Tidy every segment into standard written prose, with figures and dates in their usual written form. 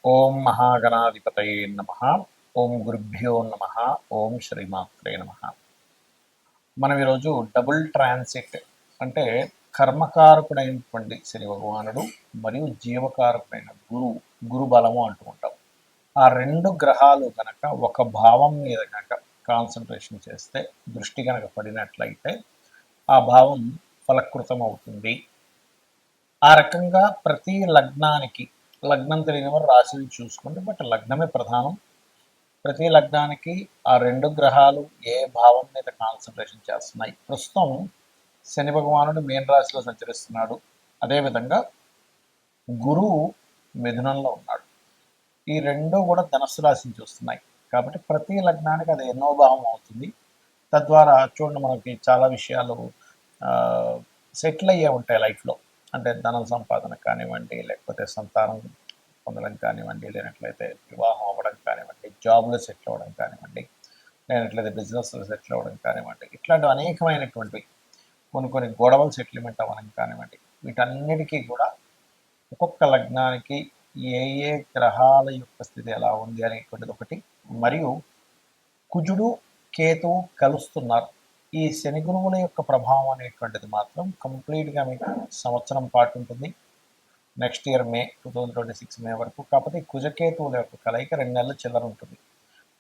ఓం మహాగణాధిపతయే నమః. ఓం గురుభ్యో నమః. ఓం శ్రీమాత్రే నమః. మనం ఈరోజు డబుల్ ట్రాన్సిట్ అంటే కర్మకారకుడైనటువంటి శని భగవానుడు మరియు జీవకారకుడైన గురు బలము అంటూ ఉంటాం. ఆ రెండు గ్రహాలు కనుక ఒక భావం మీద కనుక కాన్సన్ట్రేషన్ చేస్తే, దృష్టి కనుక పడినట్లయితే ఆ భావం ఫలకృతం అవుతుంది. ఆ రకంగా ప్రతి లగ్నానికి, లగ్నం తెలియని వారు రాశిని చూసుకోండి, బట్ లగ్నమే ప్రధానం. ప్రతి లగ్నానికి ఆ రెండు గ్రహాలు ఏ భావం మీద కాన్సన్ట్రేషన్ చేస్తున్నాయి. ప్రస్తుతం శని భగవానుడు మీన రాశిలో సంచరిస్తున్నాడు. అదేవిధంగా గురువు మిథునంలో ఉన్నాడు. ఈ రెండు కూడా ధనస్సు రాశిని చూస్తున్నాయి. కాబట్టి ప్రతి లగ్నానికి అది ఎన్నో భావం అవుతుంది. తద్వారా చూడండి, మనకి చాలా విషయాలు సెటిల్ అయ్యే ఉంటాయి లైఫ్లో. అంటే ధనం సంపాదన కానివ్వండి, లేకపోతే సంతానం పొందడం కానివ్వండి, లేనట్లయితే వివాహం అవ్వడం కానివ్వండి, జాబ్లో సెటిల్ అవ్వడం కానివ్వండి, లేనట్లయితే బిజినెస్లో సెటిల్ అవ్వడం కానివ్వండి, ఇట్లాంటి అనేకమైనటువంటివి, కొన్ని గొడవలు సెటిల్మెంట్ అవ్వడం కానివ్వండి, వీటన్నిటికీ కూడా ఒక్కొక్క లగ్నానికి ఏ ఏ గ్రహాల యొక్క స్థితి ఎలా ఉంది అనేటువంటిది ఒకటి. మరియు కుజుడు కేతువు కలుస్తున్నారు. ఈ శని గురువుల యొక్క ప్రభావం అనేటువంటిది మాత్రం కంప్లీట్గా మీకు సంవత్సరం పాటు ఉంటుంది. నెక్స్ట్ ఇయర్ మే 2026 మే వరకు. కాకపోతే కుజకేతువుల యొక్క కలయిక 2 నెలల చిల్లర ఉంటుంది.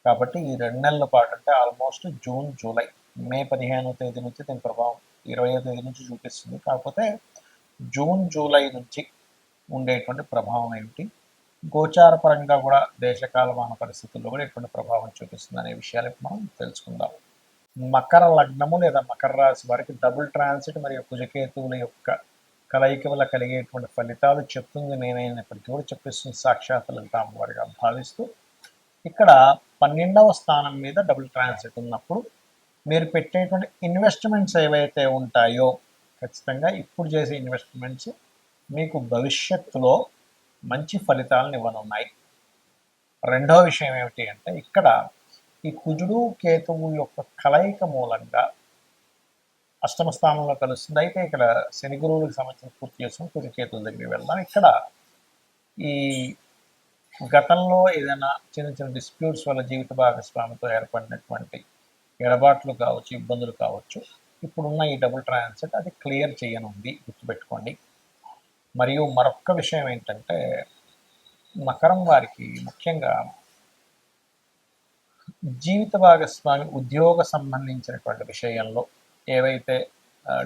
కాబట్టి ఈ 2 నెలల పాటు అంటే ఆల్మోస్ట్ జూన్ జూలై, మే 15వ తేదీ నుంచి దీని ప్రభావం 20వ తేదీ నుంచి చూపిస్తుంది. కాకపోతే జూన్ జూలై నుంచి ఉండేటువంటి ప్రభావం ఏమిటి, గోచార పరంగా కూడా దేశకాలమాన పరిస్థితుల్లో కూడా ఎటువంటి ప్రభావం చూపిస్తుంది అనే విషయాలు మనం తెలుసుకుందాం. మకర లగ్నము లేదా మకర రాశి వారికి డబుల్ ట్రాన్సిట్ మరియు కుజకేతువుల యొక్క కలయిక వల్ల కలిగేటువంటి ఫలితాలు చెప్తుంది నేనైనప్పటికీ కూడా చెప్పిస్తుంది సాక్షాత్ లలితా అమ్మవారిగా భావిస్తూ, ఇక్కడ 12వ స్థానం మీద డబుల్ ట్రాన్సిట్ ఉన్నప్పుడు మీరు పెట్టేటువంటి ఇన్వెస్ట్మెంట్స్ ఏవైతే ఉంటాయో, ఖచ్చితంగా ఇప్పుడు చేసే ఇన్వెస్ట్మెంట్స్ మీకు భవిష్యత్తులో మంచి ఫలితాలను ఇవ్వనున్నాయి. రెండవ విషయం ఏమిటి అంటే, ఇక్కడ ఈ కుజుడు కేతువు యొక్క కలయిక మూలంగా అష్టమ స్థానంలో కలుస్తుంది. అయితే ఇక్కడ శని గురువులకు సంబంధించిన పూర్తి చేసుకుని కుజకేతువుల దగ్గరికి వెళ్దాం. ఇక్కడ ఈ గతంలో ఏదైనా చిన్న చిన్న డిస్ప్యూట్స్ వల్ల జీవిత భాగస్వామితో ఏర్పడినటువంటి ఎడబాట్లు కావచ్చు, ఇబ్బందులు కావచ్చు, ఇప్పుడున్న ఈ డబుల్ ట్రాన్సిట్ అది క్లియర్ చేయనుంది, గుర్తుపెట్టుకోండి. మరియు మరొక విషయం ఏంటంటే, మకరం వారికి ముఖ్యంగా జీవిత భాగస్వామి ఉద్యోగ సంబంధించినటువంటి విషయంలో ఏవైతే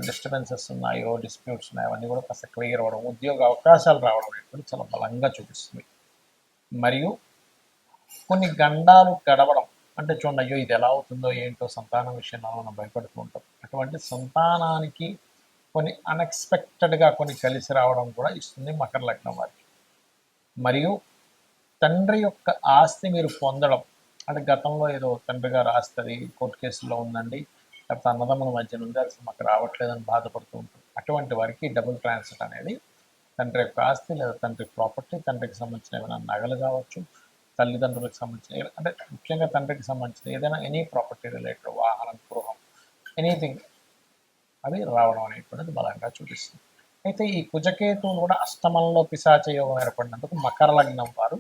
డిస్టర్బెన్సెస్ ఉన్నాయో, డిస్ప్యూట్స్ ఉన్నాయో, అవన్నీ కూడా కాస్త క్లియర్ అవ్వడం, ఉద్యోగ అవకాశాలు రావడం అనేటువంటి చాలా బలంగా చూపిస్తుంది. మరియు కొన్ని గండాలు గడవడం, అంటే చూడండి, అయ్యో ఇది ఎలా అవుతుందో ఏంటో సంతానం విషయంలో మనం భయపడుతూ ఉంటాం. అటువంటి సంతానానికి కొన్ని అన్ఎక్స్పెక్టెడ్గా కొన్ని కలిసి రావడం కూడా ఇస్తుంది మకర లగ్నం వారికి. మరియు తండ్రి యొక్క ఆస్తి మీరు పొందడం, అంటే గతంలో ఏదో తండ్రి గారు ఆస్తి కోర్టు కేసులో ఉందండి, లేకపోతే అన్నదమ్ముల మధ్య నుండి అసలు మాకు రావట్లేదని బాధపడుతూ ఉంటుంది. అటువంటి వారికి డబుల్ ట్రాన్సిట్ అనేది తండ్రి యొక్క ఆస్తి లేదా తండ్రి ప్రాపర్టీ, తండ్రికి సంబంధించిన ఏమైనా నగలు కావచ్చు, తల్లిదండ్రులకు సంబంధించిన, అంటే ముఖ్యంగా తండ్రికి సంబంధించిన ఏదైనా ఎనీ ప్రాపర్టీ రిలేటెడ్, వాహనం, గృహం, ఎనీథింగ్, అవి రావడం అనేటువంటిది బలంగా చూపిస్తుంది. అయితే ఈ కుజకేతువులు కూడా అష్టమంలో పిశాచ యోగం ఏర్పడినందుకు మకర లగ్నం వారు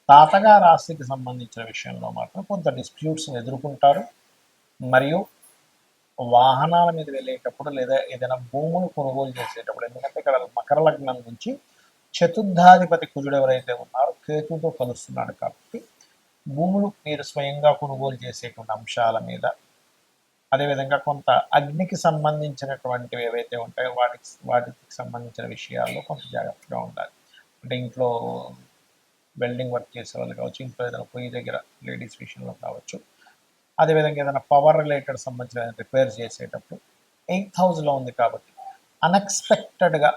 తాతగారి ఆస్తికి సంబంధించిన విషయంలో మాత్రం కొంత డిస్ప్యూట్స్ని ఎదుర్కొంటారు. మరియు వాహనాల మీద వెళ్ళేటప్పుడు లేదా ఏదైనా భూములు కొనుగోలు చేసేటప్పుడు, ఎందుకంటే ఇక్కడ మకర లగ్నం నుంచి చతుర్థాధిపతి కుజుడు ఎవరైతే ఉన్నారో కేతుతో కలుస్తున్నాడు. కాబట్టి భూములు మీరు స్వయంగా కొనుగోలు చేసేటువంటి అంశాల మీద, అదేవిధంగా కొంత అగ్నికి సంబంధించినటువంటివి ఏవైతే ఉంటాయో వాటికి సంబంధించిన విషయాల్లో కొంత జాగ్రత్తగా ఉండాలి. అంటే ఇంట్లో వెల్డింగ్ వర్క్ చేసే వాళ్ళు కావచ్చు, ఇంట్లో ఏదైనా పొయ్యి దగ్గర లేడీస్ విషయంలో కావచ్చు, అదేవిధంగా ఏదైనా పవర్ రిలేటెడ్ సంబంధించిన రిపేర్ చేసేటప్పుడు 8th హౌస్లో ఉంది కాబట్టి అన్ఎక్స్పెక్టెడ్గా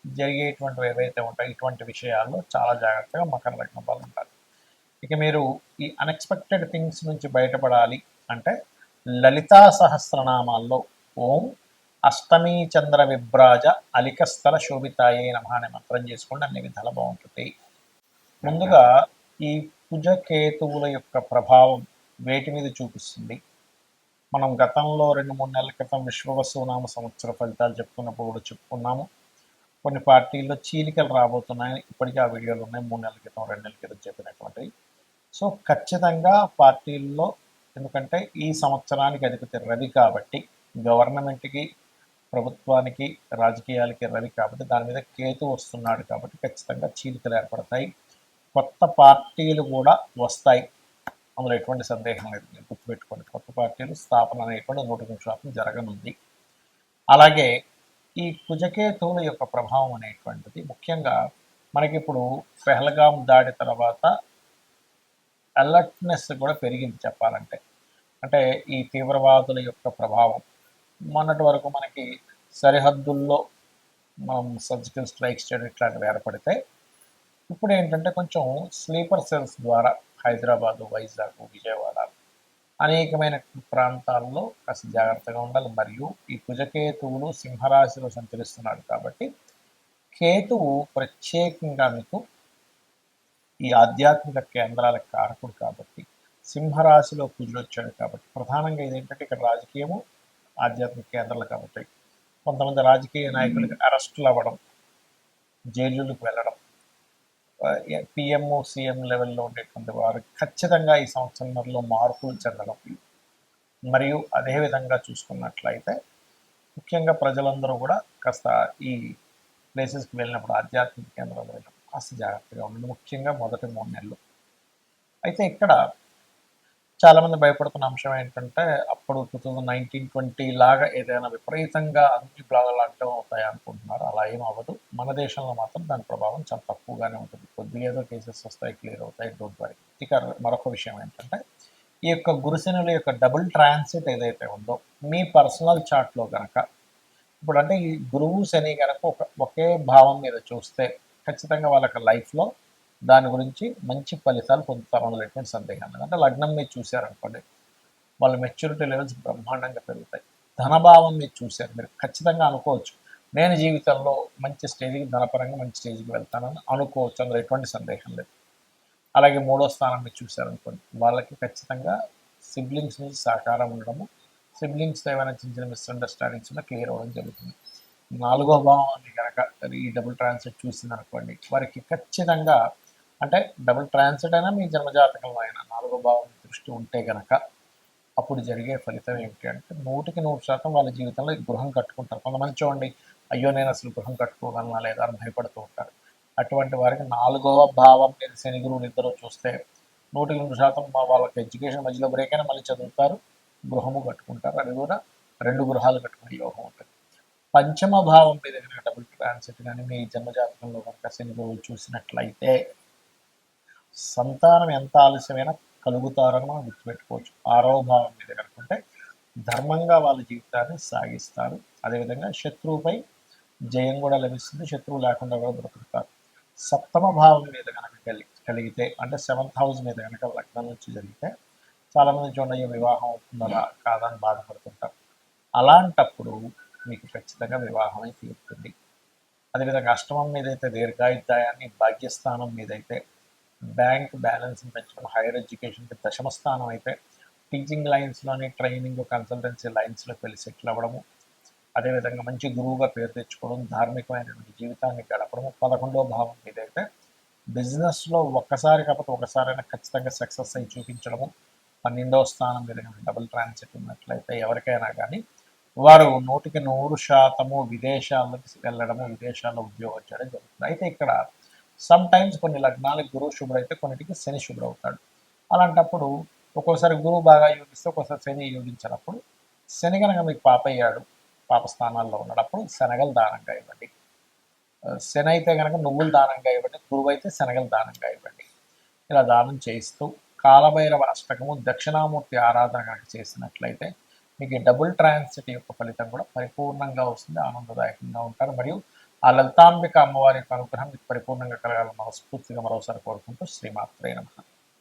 జరిగేటువంటివి ఏవైతే ఉంటాయో ఇటువంటి విషయాల్లో చాలా జాగ్రత్తగా మకర లగ్నం వాళ్ళు ఉండాలి. ఇక మీరు ఈ అన్ఎక్స్పెక్టెడ్ థింగ్స్ నుంచి బయటపడాలి అంటే లలితా సహస్రనామాల్లో ఓం అష్టమీ చంద్ర విభ్రాజ అలికస్థల శోభితాయే నమః అనే మంత్రం చేసుకోండి, అన్ని విధాలు బాగుంటుంది. ముందుగా ఈ కుజకేతువుల యొక్క ప్రభావం వేటి మీద చూపిస్తుంది, మనం గతంలో 2-3 నెలల క్రితం విశ్వవసునామ సంవత్సర ఫలితాలు చెప్పుకున్నప్పుడు కూడా చెప్పుకున్నాము. కొన్ని పార్టీల్లో చీలికలు రాబోతున్నాయని ఇప్పటికీ ఆ వీడియోలు ఉన్నాయి. 3 నెలల క్రితం 2 నెలల క్రితం చెప్పినటువంటివి. సో ఖచ్చితంగా పార్టీల్లో, ఎందుకంటే ఈ సంవత్సరానికి అధిపతి రవి కాబట్టి, గవర్నమెంట్కి, ప్రభుత్వానికి, రాజకీయాలకి రవి కాబట్టి, దాని మీద కేతు వస్తున్నాడు కాబట్టి ఖచ్చితంగా చీలికలు ఏర్పడతాయి. కొత్త పార్టీలు కూడా వస్తాయి, అందులో ఎటువంటి సందేహం లేదు. మీరు గుర్తుపెట్టుకోండి, కొత్త పార్టీలు స్థాపన అనేటువంటి 100% జరగనుంది. అలాగే ఈ కుజకేతువుల యొక్క ప్రభావం అనేటువంటిది ముఖ్యంగా మనకిప్పుడు పెహల్గాం దాడి తర్వాత అలర్ట్నెస్ కూడా పెరిగింది చెప్పాలంటే. అంటే ఈ తీవ్రవాదుల యొక్క ప్రభావం మొన్నటి వరకు మనకి సరిహద్దుల్లో మనం సర్జికల్ స్ట్రైక్స్ చేయడం ఇట్లాంటివి ఏర్పడితే, ఇప్పుడు ఏంటంటే కొంచెం స్లీపర్ సెల్స్ ద్వారా హైదరాబాదు, వైజాగ్, విజయవాడ అనేకమైన ప్రాంతాల్లో కాస్త జాగ్రత్తగా ఉండాలి. మరియు ఈ కుజకేతువులు సింహరాశిలో సంచరిస్తున్నాడు కాబట్టి, కేతువు ప్రత్యేకంగా మీకు ఈ ఆధ్యాత్మిక కేంద్రాల కారకుడు కాబట్టి, సింహరాశిలో కుజుడు వచ్చాడు కాబట్టి, ప్రధానంగా ఇదేంటంటే ఇక్కడ రాజకీయము, ఆధ్యాత్మిక కేంద్రాలు కాబట్టి కొంతమంది రాజకీయ నాయకులకి అరెస్టులు అవ్వడం, జైలులకు వెళ్ళడం, పిఎం సీఎం లెవెల్లో ఉండేటువంటి వారు ఖచ్చితంగా ఈ సంవత్సరంలో మార్పులు చెందడం, మరియు అదేవిధంగా చూసుకున్నట్లయితే ముఖ్యంగా ప్రజలందరూ కూడా కాస్త ఈ ప్లేసెస్కి వెళ్ళినప్పుడు, ఆధ్యాత్మిక కేంద్రాలు వెళ్ళినప్పుడు కాస్త జాగ్రత్తగా ఉండండి, ముఖ్యంగా మొదటి 3 నెలలు. అయితే ఇక్కడ చాలామంది భయపడుతున్న అంశం ఏంటంటే, అప్పుడు 2019-20 లాగా ఏదైనా విపరీతంగా అన్ని బ్లాగులు లాక్డౌన్ అవుతాయి అనుకుంటున్నారు. అలా ఏం అవ్వదు. మన దేశంలో మాత్రం దాని ప్రభావం చాలా తక్కువగానే ఉంటుంది. కొద్దిగా ఏదో కేసెస్ వస్తాయి, క్లియర్ అవుతాయి, డోంట్ వరీ. ఇక మరొక విషయం ఏంటంటే, ఈ యొక్క గురుశనుల యొక్క డబుల్ ట్రాన్సిట్ ఏదైతే ఉందో, మీ పర్సనల్ చార్ట్లో కనుక ఇప్పుడు అంటే ఈ గురువు శని కనుక ఒకే భావం మీద చూస్తే ఖచ్చితంగా వాళ్ళకి లైఫ్లో దాని గురించి మంచి ఫలితాలు పొందుతారు, అందులో ఎటువంటి సందేహం లేదు. అంటే లగ్నం మీరు చూశారనుకోండి, వాళ్ళ మెచ్యూరిటీ లెవెల్స్ బ్రహ్మాండంగా పెరుగుతాయి. ధనభావం మీరు చూశారు, మీరు ఖచ్చితంగా అనుకోవచ్చు నేను జీవితంలో మంచి స్టేజ్కి, ధనపరంగా మంచి స్టేజ్కి వెళ్తానని అనుకోవచ్చు, అందులో ఎటువంటి సందేహం లేదు. అలాగే 3వ స్థానం మీరు చూశారనుకోండి, వాళ్ళకి ఖచ్చితంగా సిబ్లింగ్స్ నుంచి సహకారం ఉండడము, సిబ్లింగ్స్తో ఏమైనా చిన్న చిన్న మిస్అండర్స్టాండింగ్స్ ఉన్నా క్లియర్ అవ్వడం జరుగుతుంది. 4వ భావాన్ని కనుక ఈ డబుల్ ట్రాన్సిట్ చూసిందనుకోండి, వారికి ఖచ్చితంగా, అంటే డబుల్ ట్రాన్సిట్ అయినా మీ జన్మజాతకంలో అయినా 4వ భావం దృష్టి ఉంటే కనుక అప్పుడు జరిగే ఫలితం ఏమిటి అంటే 100% వాళ్ళ జీవితంలో గృహం కట్టుకుంటారు. కొంతమంది చూడండి, అయ్యో నేను అసలు గృహం కట్టుకోగలనా లేదా అని భయపడుతూ ఉంటారు. అటువంటి వారికి 4వ భావం మీద శని గురువులు ఇద్దరు చూస్తే 100% వాళ్ళకి ఎడ్యుకేషన్ మధ్యలో బ్రేక్ అయినా మళ్ళీ చదువుతారు, గృహము కట్టుకుంటారు. అది కూడా 2 గృహాలు కట్టుకునే యోగం ఉంటుంది. పంచమ భావం మీద కనుక డబుల్ ట్రాన్సిట్ కానీ మీ జన్మజాతకంలో కనుక శని గురువులు చూసినట్లయితే సంతానం ఎంత ఆలస్యమైనా కలుగుతారని మనం గుర్తుపెట్టుకోవచ్చు. 6వ భావం మీద కనుకుంటే ధర్మంగా వాళ్ళ జీవితాన్ని సాగిస్తారు. అదేవిధంగా శత్రువుపై జయం కూడా లభిస్తుంది, శత్రువు లేకుండా కూడా బ్రతుకుతారు. 7వ భావం మీద కనుక కలిగితే, అంటే 7th హౌస్ మీద కనుక లగ్నం నుంచి జరిగితే చాలామంది చూడండి వివాహం అవుతుందా కాదని బాధపడుతుంటారు. అలాంటప్పుడు మీకు ఖచ్చితంగా వివాహమై తీరుతుంది. అదేవిధంగా అష్టమం మీద అయితే దీర్ఘాయుద్ధాయాన్ని, భాగ్యస్థానం మీద అయితే బ్యాంక్ బ్యాలెన్స్ని పెంచడం, హైయర్ ఎడ్యుకేషన్కి 10వ స్థానం అయితే టీచింగ్ లైన్స్లోని, ట్రైనింగ్, కన్సల్టెన్సీ లైన్స్లోకి వెళ్ళి సెటిల్ అవ్వడము, అదేవిధంగా మంచి గురువుగా పేరు తెచ్చుకోవడం, ధార్మికమైనటువంటి జీవితాన్ని గడపడము. 11వ భావం మీద అయితే బిజినెస్లో ఒక్కసారి కాకపోతే ఒకసారైనా ఖచ్చితంగా సక్సెస్ అయి చూపించడము. 12వ స్థానం మీద డబుల్ ట్రాన్సిట్ ఉన్నట్లయితే ఎవరికైనా కానీ వారు 100% విదేశాలకు వెళ్ళడము, విదేశాల్లో ఉద్యోగం చేయడం జరుగుతుంది. అయితే ఇక్కడ సమ్ టైమ్స్ కొన్ని లగ్నాలకు గురువు శుభ్రైతే, కొన్నిటికి శని శుభ్రవుతాడు. అలాంటప్పుడు ఒక్కోసారి గురువు బాగా యోగిస్తే, ఒక్కోసారి శని యోగించినప్పుడు, శని కనుక మీకు పాపయ్యాడు, పాప స్థానాల్లో ఉన్నప్పుడు శనగలు దానంగా ఇవ్వండి. శని అయితే కనుక నువ్వులు దానంగా ఇవ్వండి, గురువు అయితే శనగలు దానంగా ఇవ్వండి. ఇలా దానం చేయిస్తూ కాలభైరవ అష్టకము, దక్షిణామూర్తి ఆరాధన కనుక చేసినట్లయితే మీకు డబుల్ ట్రాన్సిట్ యొక్క ఫలితం కూడా పరిపూర్ణంగా వస్తుంది, ఆనందదాయకంగా ఉంటారు. మరియు ఆ లలితాంబిక అమ్మవారి యొక్క అనుగ్రహం మీకు పరిపూర్ణంగా కలగాలని మనస్ఫూర్తిగా మరోసారి కోరుకుంటూ శ్రీమాత్రే నమః.